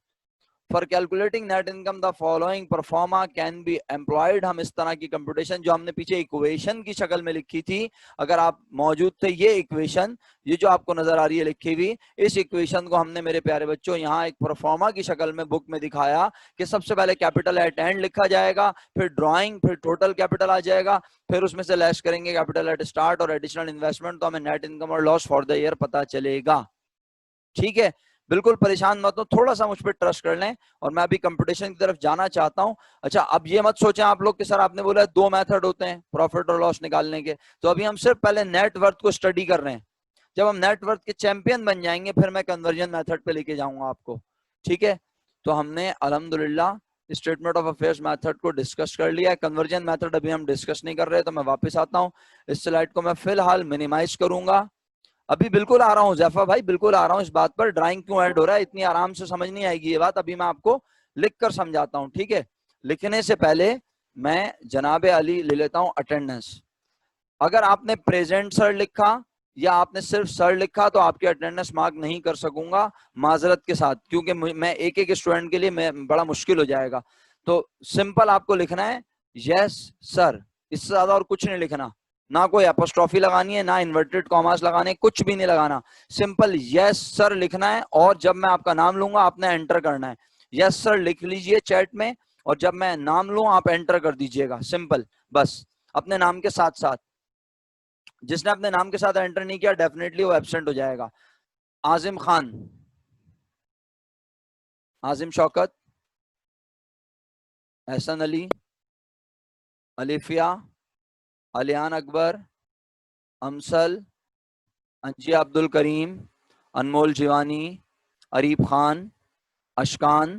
For calculating net income the following performa can be employed. हम इस तरह की कंप्यूटेशन जो हमने पीछे equation की शक्ल में लिखी थी, अगर आप मौजूद थे, ये इक्वेशन, ये जो आपको नजर आ रही है लिखी हुई, इस इक्वेशन को हमने मेरे प्यारे बच्चों यहाँ एक परफॉर्मा की शक्ल में बुक में दिखाया कि सबसे पहले कैपिटल एट एंड लिखा जाएगा, फिर ड्राइंग, फिर टोटल कैपिटल आ जाएगा, फिर उसमें से लेस करेंगे कैपिटल एट स्टार्ट और एडिशनल इन्वेस्टमेंट, तो हमें नेट इनकम और लॉस फॉर द ईयर पता चलेगा। ठीक है, बिल्कुल परेशान मत हो, थोड़ा सा मुझ पर ट्रस्ट कर लें और मैं अभी कंपटीशन की तरफ जाना चाहता हूं। अच्छा, अब ये मत सोचें आप लोग कि सर आपने बोला 2 मेथड होते हैं प्रॉफिट और लॉस निकालने के, तो अभी हम सिर्फ पहले नेटवर्थ को स्टडी कर रहे हैं। जब हम नेटवर्थ के चैंपियन बन जाएंगे फिर मैं कन्वर्जन मेथड पे लेके जाऊंगा आपको। ठीक है, तो हमने अल्हम्दुलिल्लाह स्टेटमेंट ऑफ अफेयर्स मेथड को डिस्कस कर लिया है, कन्वर्जन मेथड अभी हम डिस्कस नहीं कर रहे, तो मैं वापस आता हूँ। इस स्लाइड को मैं फिलहाल मिनिमाइज करूंगा। अभी बिल्कुल आ रहा हूँ जैफा भाई, बिल्कुल आ रहा हूँ इस बात पर, ड्राइंग क्यों ऐड हो रहा है इतनी आराम से समझ नहीं आएगी ये बात, अभी मैं आपको लिख कर समझाता हूँ। ठीक है, लिखने से पहले मैं जनाबे अली ले लेता हूँ अटेंडेंस। अगर आपने प्रेजेंट सर लिखा या आपने सिर्फ सर लिखा तो आपके अटेंडेंस मार्क नहीं कर सकूंगा माजरत के साथ, क्योंकि मैं एक एक स्टूडेंट के लिए मैं बड़ा मुश्किल हो जाएगा। तो सिंपल आपको लिखना है यस सर, इससे ज्यादा और कुछ नहीं लिखना, ना कोई एपोस्ट्रॉफी लगानी है, ना इन्वर्टेड कॉमास लगाने, कुछ भी नहीं लगाना, सिंपल यस सर लिखना है। और जब मैं आपका नाम लूंगा आपने एंटर करना है, यस सर लिख लीजिए चैट में, और जब मैं नाम लूं आप एंटर कर दीजिएगा, सिंपल, बस अपने नाम के साथ साथ। जिसने अपने नाम के साथ एंटर नहीं किया डेफिनेटली वो एब्सेंट हो जाएगा। आजिम खान, आजिम शौकत, एहसन अली, अलिफिया, अलियान अकबर, अमसल, अंजिया अब्दुल करीम, अनमोल जीवानी, अरीब खान, अशकान,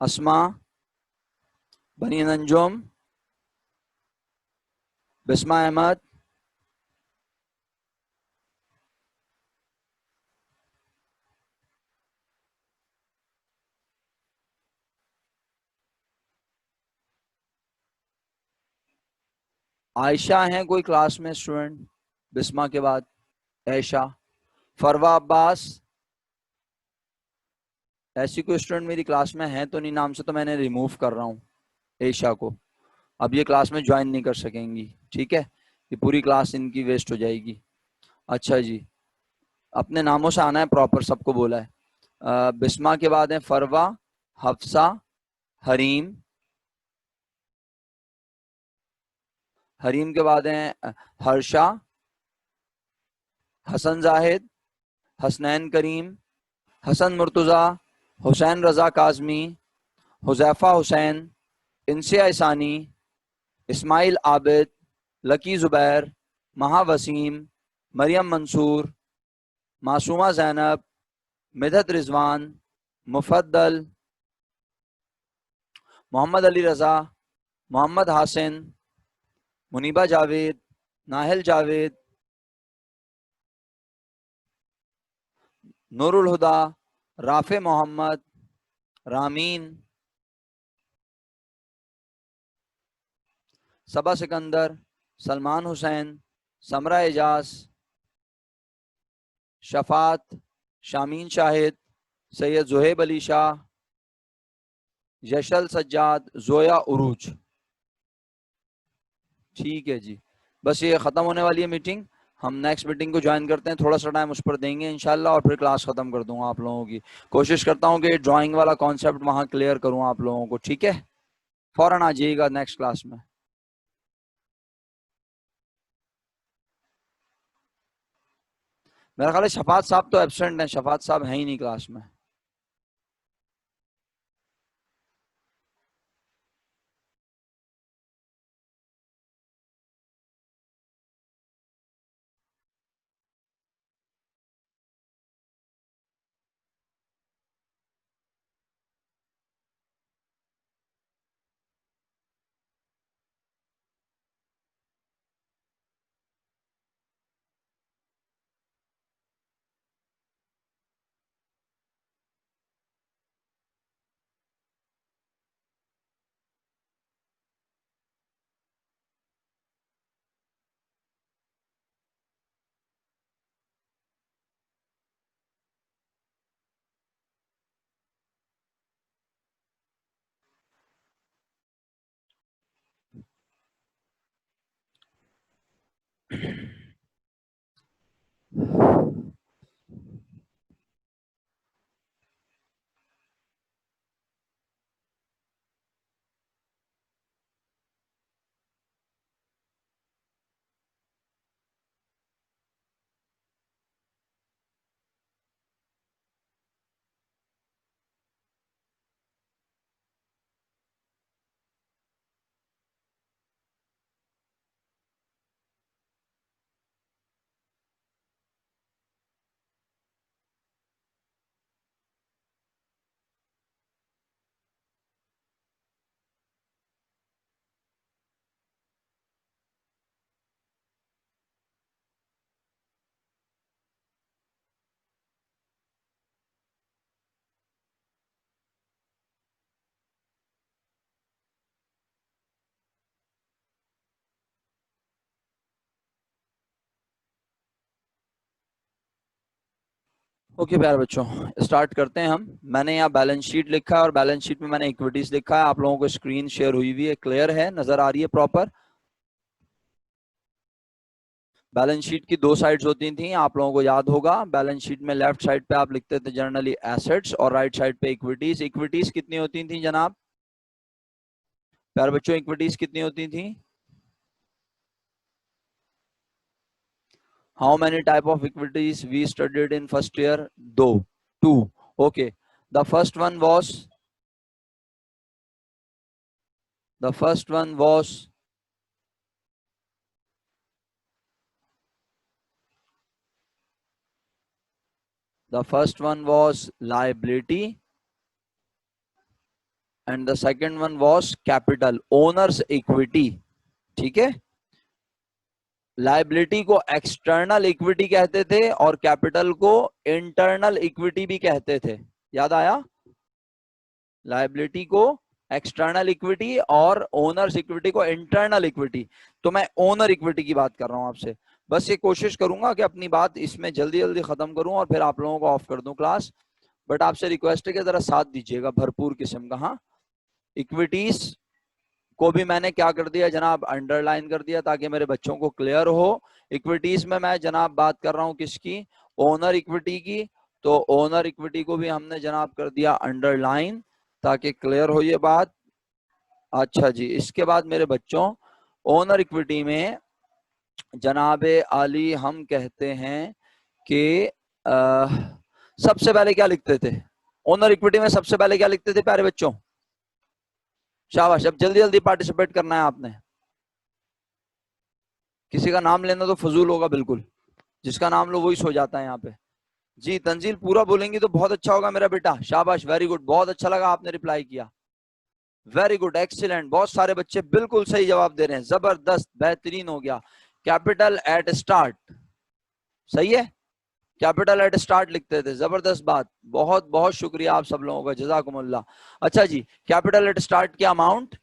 अस्मा, बनी अंजुम, बिस्मा अहमद, आयशा हैं कोई क्लास में स्टूडेंट बिस्मा के बाद? ऐशा, फरवा अब्बास, ऐसी कोई स्टूडेंट मेरी क्लास में है तो नहीं? नाम से तो मैंने रिमूव कर रहा हूँ ऐशा को, अब ये क्लास में ज्वाइन नहीं कर सकेंगी। ठीक है, ये पूरी क्लास इनकी वेस्ट हो जाएगी। अच्छा जी, अपने नामों से आना है प्रॉपर, सबको बोला है। बिस्मा के बाद है फरवा, हफ्सा, हरीम, हरीम के बाद है हर्षा, हसन जाहिद, हसनैन करीम, हसन मुर्तज़ा, हुसैन रजा काजमी, हुजैफा हुसैन, इंसिया इसानी, इस्माइल आबिद, लकी ज़ुबैर, महा वसीम, मरियम मंसूर, मासूमा जैनब, मिदत रिजवान, मुफद्दल, मोहम्मद अली रजा, मोहम्मद हासिन, मुनीबा जावेद, नाहिल जावेद, नूरुल हुदा, राफे मोहम्मद, रामीन, सबा सिकंदर, सलमान हुसैन, समरा एजाज, शफात, शामीन शाहिद, सैयद जुहेब अली शाह, यशल सज्जाद, जोया उरूज। ठीक है जी, बस ये ख़त्म होने वाली है मीटिंग, हम नेक्स्ट मीटिंग को ज्वाइन करते हैं, थोड़ा सा टाइम उस पर देंगे इंशाल्लाह और फिर क्लास ख़त्म कर दूंगा आप लोगों की। कोशिश करता हूँ कि ड्राइंग वाला कॉन्सेप्ट वहाँ क्लियर करूँ आप लोगों को। ठीक है, फ़ौरन आ जाइएगा नेक्स्ट क्लास में। मेरा ख्याल है शफात साहब तो एब्सेंट हैं, शफात साहब हैं ही नहीं क्लास में। ओके प्यारे बच्चों, स्टार्ट करते हैं हम। मैंने यहाँ बैलेंस शीट लिखा है और बैलेंस शीट में मैंने इक्विटीज लिखा है। आप लोगों को स्क्रीन शेयर हुई हुई है, क्लियर है, नजर आ रही है प्रॉपर। बैलेंस शीट की दो साइड्स होती थी, आप लोगों को याद होगा। बैलेंस शीट में लेफ्ट साइड पे आप लिखते थे जनरली एसेट्स और राइट साइड पे इक्विटीज। इक्विटीज कितनी होती थी जनाब प्यारे बच्चों, इक्विटीज कितनी होती थी? How many type of equities we studied in first year? Two. Okay, the first one was the first one was liability and the second one was capital, owners equity। ठीक है, लाइबिलिटी को external equity कहते थे और capital को internal equity भी कहते थे। याद आया? लाइबिलिटी को एक्सटर्नल इक्विटी और ओनर्स इक्विटी को इंटरनल इक्विटी। तो मैं ओनर इक्विटी की बात कर रहा हूं आपसे। बस ये कोशिश करूंगा कि अपनी बात इसमें जल्दी जल्दी खत्म करूं और फिर आप लोगों को ऑफ कर दूं क्लास। बट आपसे रिक्वेस्ट है कि जरा साथ दीजिएगा भरपूर किस्म का। हाँ, इक्विटीज को भी मैंने क्या कर दिया जनाब, अंडरलाइन कर दिया ताकि मेरे बच्चों को क्लियर हो। इक्विटीज में मैं जनाब बात कर रहा हूं किसकी? ओनर इक्विटी की। तो ओनर इक्विटी को भी हमने जनाब कर दिया अंडरलाइन ताकि क्लियर हो ये बात। अच्छा जी, इसके बाद मेरे बच्चों ओनर इक्विटी में जनाबे आली हम कहते हैं कि सबसे पहले क्या लिखते थे ओनर इक्विटी में? सबसे पहले क्या लिखते थे प्यारे बच्चों? शाबाश, अब जल्दी जल्दी पार्टिसिपेट करना है आपने। किसी का नाम लेना तो फजूल होगा बिल्कुल, जिसका नाम लो वही सो जाता है यहाँ पे। जी तंजील, पूरा बोलेंगी तो बहुत अच्छा होगा मेरा बेटा। शाबाश, वेरी गुड, बहुत अच्छा लगा आपने रिप्लाई किया। वेरी गुड, एक्सीलेंट, बहुत सारे बच्चे बिल्कुल सही जवाब दे रहे हैं। जबरदस्त, बेहतरीन हो गया। कैपिटल एट स्टार्ट, सही है, कैपिटल एट स्टार्ट लिखते थे। जबरदस्त बात, बहुत बहुत शुक्रिया आप सब लोगों का, जजाकुमुल्लाह। अच्छा जी, कैपिटल एट स्टार्ट की अमाउंट।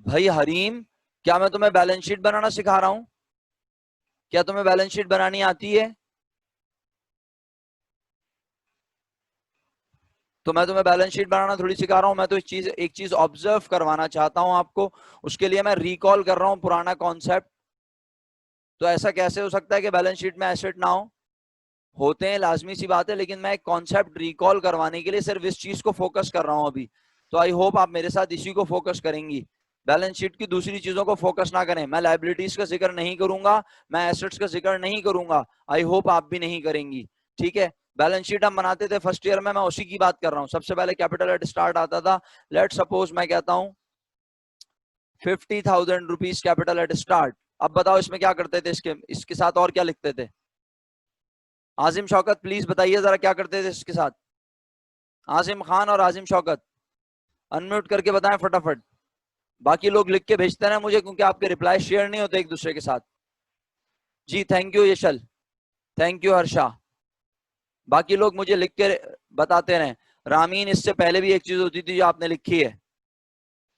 भाई हरीम, क्या मैं तुम्हें बैलेंस शीट बनाना सिखा रहा हूं? क्या तुम्हें बैलेंस शीट बनानी आती है? तो मैं तुम्हें बैलेंस शीट बनाना थोड़ी सिखा रहा हूं। मैं तो एक चीज ऑब्जर्व करवाना चाहता हूं आपको, उसके लिए मैं रिकॉल कर रहा हूं पुराना कॉन्सेप्ट। तो ऐसा कैसे हो सकता है कि बैलेंस शीट में एसेट ना हो? होते हैं, लाजमी सी बात है, लेकिन मैं एक कॉन्सेप्ट रिकॉल करवाने के लिए सिर्फ इस चीज को फोकस कर रहा हूं अभी। तो आई होप आप मेरे साथ इसी को फोकस करेंगी, बैलेंस शीट की दूसरी चीजों को फोकस ना करें। मैं लायबिलिटीज का जिक्र नहीं करूंगा, मैं एसेट्स का जिक्र नहीं करूंगा। आई होप आप भी नहीं करेंगी, ठीक है? बैलेंस शीट हम बनाते थे फर्स्ट ईयर में, मैं उसी की बात कर रहा हूं। सबसे पहले कैपिटल एट स्टार्ट आता था। लेट सपोज मैं कहता हूं 50,000 रुपीज कैपिटल एट स्टार्ट। अब बताओ इसमें क्या करते थे? इसके साथ और क्या लिखते थे? आजिम शौकत प्लीज बताइए जरा, क्या करते थे इसके साथ? आजिम खान और आजिम शौकत अनम्यूट करके बताएं फटाफट। बाकी लोग लिख के भेजते हैं मुझे, क्योंकि आपके रिप्लाई शेयर नहीं होते एक दूसरे के साथ। जी thank you Yashal, thank you Harsha. बाकी लोग मुझे लिख के बताते रहे। रामीन, इससे पहले भी एक चीज होती थी जो आपने लिखी है।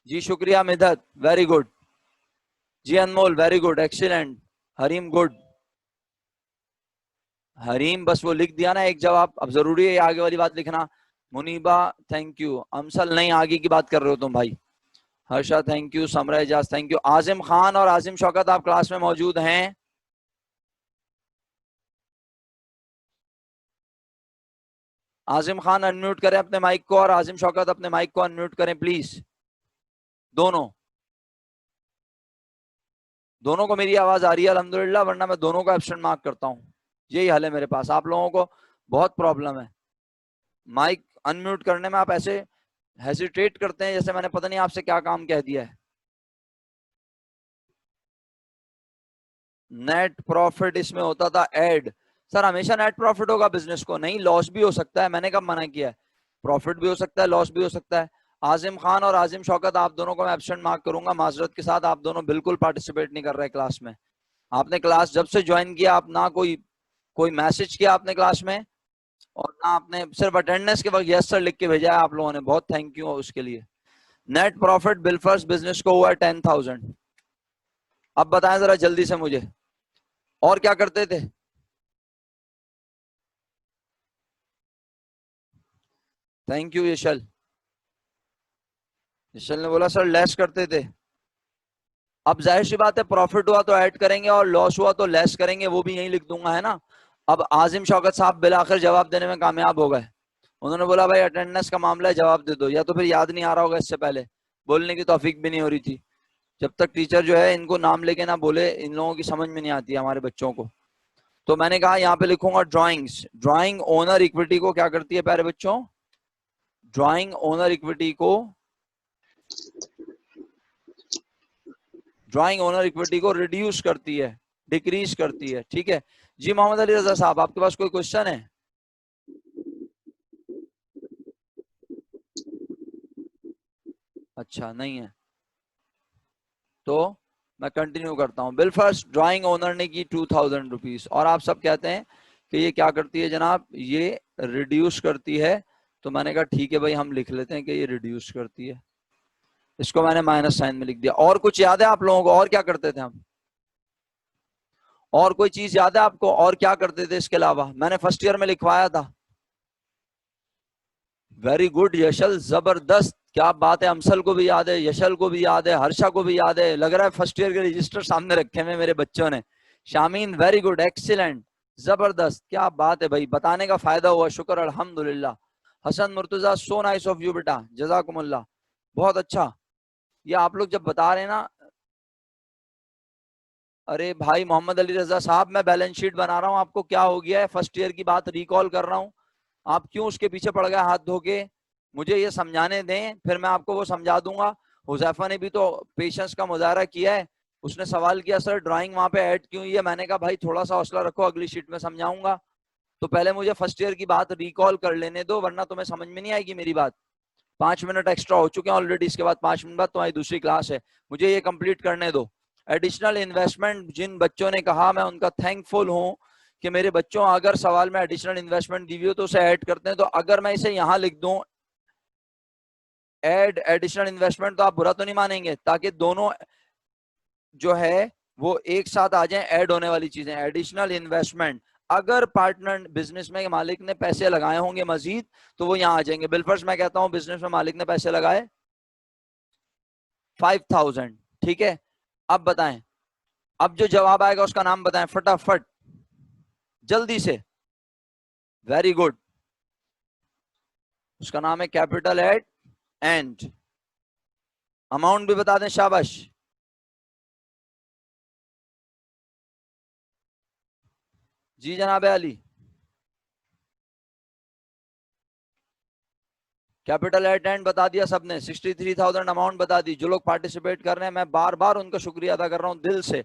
जी शुक्रिया मिधत, वेरी गुड। जी Anmol, very good, excellent. Hareem good. Hareem बस वो लिख दिया ना एक जवाब, अब जरूरी है आगे वाली बात लिखना। Muniba thank you. अमसल नहीं, आगे की बात कर रहे हो तुम भाई। Harsha thank you, Samra Ejaz thank you. Azim Khan और आजिम शौकत आप क्लास में मौजूद हैं? आजिम खान अनम्यूट करें अपने माइक को और आजिम शौकत अपने माइक को अनम्यूट करें प्लीज। दोनों दोनों को मेरी आवाज आ रही है अल्हम्दुलिल्लाह, वरना मैं दोनों को एब्सेंट मार्क करता हूं। यही हाल है मेरे पास, आप लोगों को बहुत प्रॉब्लम है माइक अनम्यूट करने में। आप ऐसे हेजिटेट करते हैं जैसे मैंने पता नहीं आपसे क्या काम कह दिया है। नेट प्रॉफिट इसमें होता था ऐड। सर हमेशा नेट प्रॉफिट होगा बिजनेस को? नहीं, लॉस भी हो सकता है। मैंने कब मना किया है? प्रॉफिट भी हो सकता है, लॉस भी हो सकता है। आजिम खान और आजिम शौकत आप दोनों को मैं एब्सेंट मार्क करूंगा माजरत के साथ। आप दोनों बिल्कुल पार्टिसिपेट नहीं कर रहे क्लास में। आपने क्लास जब से ज्वाइन किया, आप ना कोई मैसेज किया आपने क्लास में, और ना आपने सिर्फ अटेंडेंस के वक्त यस सर लिख के भेजा है आप लोगों ने। बहुत थैंक यू उसके लिए। नेट प्रॉफिट बिलफर्स बिजनेस को हुआ है 10,000। अब बताएं जरा जल्दी से मुझे, और क्या करते थे? Thank you Yashal. यशल ने बोला सर लेस करते थे। अब जाहिर सी बात है प्रॉफिट हुआ तो ऐड करेंगे और लॉस हुआ तो लेस करेंगे, वो भी यही लिख दूंगा, है ना। अब आजिम शौकत साहब बिलाखिर जवाब देने में कामयाब हो गए। उन्होंने बोला भाई अटेंडेंस का मामला है, जवाब दे दो, या तो फिर याद नहीं आ रहा होगा, इससे पहले बोलने की तौफीक भी नहीं हो रही थी। जब तक टीचर जो है इनको नाम लेके ना बोले, इन लोगों की समझ में नहीं आती है हमारे बच्चों को। तो मैंने कहा यहाँ पे लिखूंगा ड्राइंग्स। ड्राइंग ओनर इक्विटी को क्या करती है प्यारे बच्चों? ड्राइंग ओनर इक्विटी को, ड्राइंग ओनर इक्विटी को रिड्यूस करती है, डिक्रीज करती है। ठीक है जी। मोहम्मद अली रजा साहब, आपके पास कोई क्वेश्चन है? अच्छा नहीं है, तो मैं कंटिन्यू करता हूं। बिल फर्स्ट ड्राइंग ओनर ने की 2000 रुपीज, और आप सब कहते हैं कि ये क्या करती है जनाब? ये रिड्यूस करती है। तो मैंने कहा ठीक है भाई, हम लिख लेते हैं कि ये रिड्यूस करती है। इसको मैंने माइनस साइन में लिख दिया। और कुछ याद है आप लोगों को? और क्या करते थे हम? और कोई चीज याद है आपको? और क्या करते थे इसके अलावा? मैंने फर्स्ट ईयर में लिखवाया था। वेरी गुड यशल, जबरदस्त, क्या बात है। अमसल को भी याद है, यशल को भी याद है, हर्षा को भी याद है। लग रहा है फर्स्ट ईयर के रजिस्टर सामने रखे हुए मेरे बच्चों ने। शामीन वेरी गुड, एक्सीलेंट, जबरदस्त, क्या बात है भाई, बताने का फायदा हुआ, शुक्र अल्हम्दुलिल्लाह। Hasan Murtaza, so nice of you बेटा, जजाकुमुल्लाह, बहुत अच्छा। ये आप लोग जब बता रहे हैं ना, अरे भाई मोहम्मद अली रजा साहब, मैं बैलेंस शीट बना रहा हूँ, आपको क्या हो गया है? फर्स्ट ईयर की बात रिकॉल कर रहा हूँ, आप क्यों उसके पीछे पड़ गए हाथ धो के? मुझे ये समझाने दें, फिर मैं आपको वो समझा दूंगा। हुजैफा ने भी तो पेशेंस का मुजाहरा किया है। उसने सवाल किया सर ड्राइंग वहां पे ऐड क्यों हुई है? मैंने कहा भाई थोड़ा सा हौसला रखो, अगली शीट में समझाऊंगा। तो पहले मुझे फर्स्ट ईयर की बात रिकॉल कर लेने दो, वरना तुम्हें समझ में नहीं आएगी मेरी बात। 5 मिनट एक्स्ट्रा हो चुके हैं ऑलरेडी, इसके बाद 5 मिनट बाद तुम्हारी दूसरी क्लास है, मुझे ये कंप्लीट करने दो। एडिशनल इन्वेस्टमेंट, जिन बच्चों ने कहा, मैं उनका थैंकफुल हूं कि मेरे बच्चों अगर सवाल में एडिशनल इन्वेस्टमेंट दी हुई हो तो उसे ऐड करते हैं। तो अगर मैं इसे यहां लिख दूं ऐड एडिशनल इन्वेस्टमेंट, तो आप बुरा तो नहीं मानेंगे? ताकि दोनों जो है वो एक साथ आ जाएं, ऐड होने वाली चीजें। एडिशनल इन्वेस्टमेंट, अगर पार्टनर बिजनेस में मालिक ने पैसे लगाए होंगे मजीद, तो वो यहां आ जाएंगे। बिल फर्स्ट मैं कहता हूं बिजनेस में मालिक ने पैसे लगाए 5000, ठीक है। अब बताएं, अब जो जवाब आएगा उसका नाम बताएं फटाफट, जल्दी से। वेरी गुड, उसका नाम है कैपिटल एट एंड। अमाउंट भी बता दें, शाबाश। जी जनाब अली, कैपिटल एट एंड बता दिया सबने, 63,000 अमाउंट बता दी। जो लोग पार्टिसिपेट कर रहे हैं, मैं बार बार उनका शुक्रिया अदा कर रहा हूं, दिल से,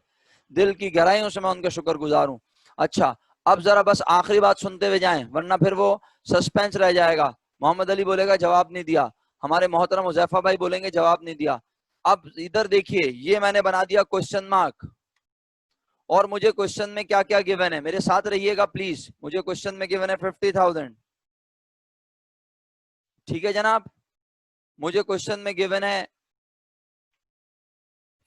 दिल की गहराइयों से मैं उनका शुक्रगुजार हूं। अच्छा, अब जरा बस आखिरी बात सुनते हुए जाएं, वरना फिर वो सस्पेंस रह जाएगा। मोहम्मद अली बोलेगा जवाब नहीं दिया, हमारे मोहतरम हुजैफा भाई बोलेंगे जवाब नहीं दिया। अब इधर देखिए, ये मैंने बना दिया क्वेश्चन मार्क, और मुझे क्वेश्चन में क्या क्या गिवन है, मेरे साथ रहिएगा प्लीज। मुझे क्वेश्चन में गिवन है 50,000, ठीक है जनाब। मुझे क्वेश्चन में गिवन है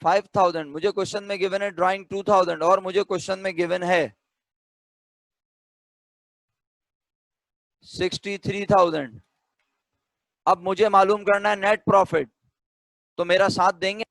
5000, मुझे क्वेश्चन में गिवन है ड्राइंग 2000, और मुझे क्वेश्चन में गिवन है 63,000। अब मुझे मालूम करना है नेट प्रॉफिट, तो मेरा साथ देंगे?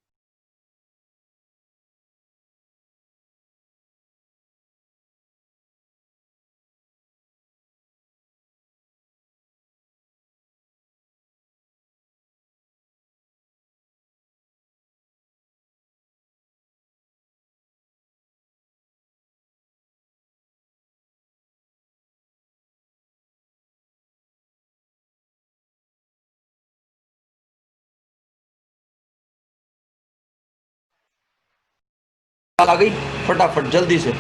आ गई फटाफट जल्दी से,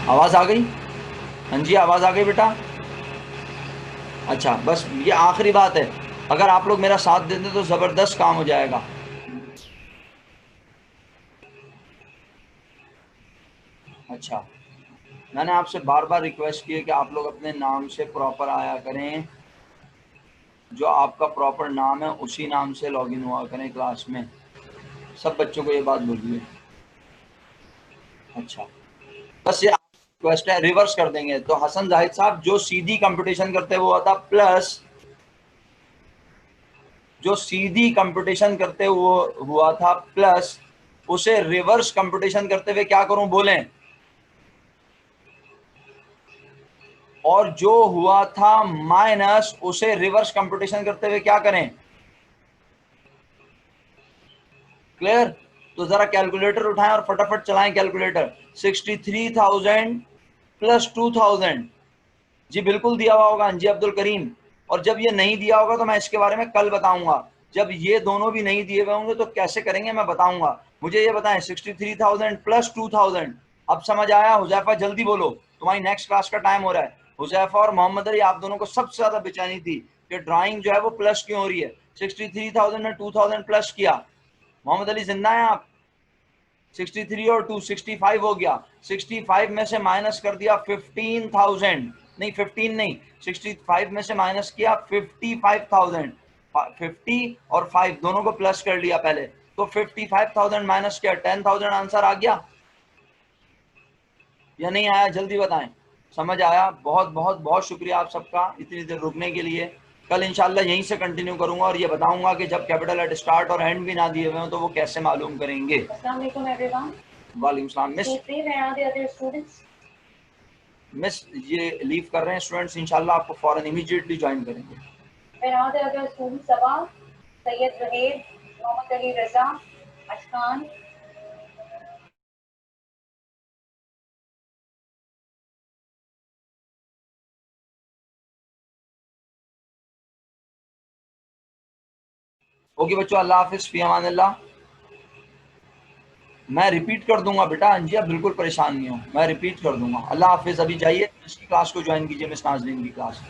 आवाज आ गई? हाँ जी आवाज आ गई बेटा। अच्छा, बस ये आखिरी बात है, अगर आप लोग मेरा साथ देते तो जबरदस्त काम हो जाएगा। अच्छा, मैंने आपसे बार बार रिक्वेस्ट की है कि आप लोग अपने नाम से प्रॉपर आया करें, जो आपका प्रॉपर नाम है उसी नाम से लॉगिन हुआ करें क्लास में। सब बच्चों को ये बात बोलिए। अच्छा, बस ये रिक्वेस्ट है, रिवर्स कर देंगे। तो हसन जाहिद साहब जो सीधी कंपटीशन करते हैं वो आता प्लस जो सीधी कंप्यूटेशन करते हुआ था प्लस, उसे रिवर्स कंप्यूटेशन करते हुए क्या करूं बोलें, और जो हुआ था माइनस, उसे रिवर्स कंप्यूटेशन करते हुए क्या करें। क्लियर? तो जरा कैलकुलेटर उठाएं और फटाफट चलाएं कैलकुलेटर। 63,000 प्लस 2,000, जी बिल्कुल दिया हुआ होगा जी अब्दुल करीम। और जब ये नहीं दिया होगा तो मैं इसके बारे में कल बताऊंगा। जब ये दोनों भी नहीं दिए हुए होंगे तो कैसे करेंगे मैं बताऊंगा। मुझे ये बताएं 63,000 प्लस 2,000, अब समझ आया? हुजैफा जल्दी बोलो, तुम्हारी नेक्स्ट क्लास का टाइम हो रहा है। हुजैफा और मोहम्मद अली, आप दोनों को सबसे ज्यादा बेचैनी थी कि ड्राइंग जो है वो प्लस क्यों हो रही है। 63,000 में 2,000 प्लस किया। मोहम्मद अली जिंदा है आप? 63 और 2 65 हो गया। 65 में से माइनस कर दिया 15,000, नहीं 15 नहीं, 65 में से माइनस किया 55,000। 50 और 5 दोनों को प्लस कर लिया पहले, तो 55,000 माइनस किया 10,000 आंसर आ गया या नहीं आया? जल्दी बताएं। समझ आया? बहुत बहुत बहुत शुक्रिया आप सबका इतनी देर रुकने के लिए। कल इंशाल्लाह यहीं से कंटिन्यू करूंगा और ये बताऊंगा कि जब कैपिटल एट स्टार्ट और एंड भी ना दिए हुए हो तो वो कैसे मालूम करेंगे। Assalamualaikum everyone. वालेकुम सलाम। Miss Stay, where are the other students? Miss ये लीव कर रहे हैं स्टूडेंट्स, इंशाल्लाह आपको फौरन इमीडिएटली ज्वाइन करेंगे। Where are the other students? Sabah, Sayyid Rahib, Mohammad Ali Raza, Ashkan. Okay बच्चों, अल्लाह हाफिज, फी अमानिल्लाह। मैं रिपीट कर दूंगा बेटा, अंजिया बिल्कुल परेशान नहीं हो, मैं रिपीट कर दूंगा। अल्लाह हाफिज। अभी जाइए इसकी क्लास को ज्वाइन कीजिए, मिस नाजरीन की क्लास।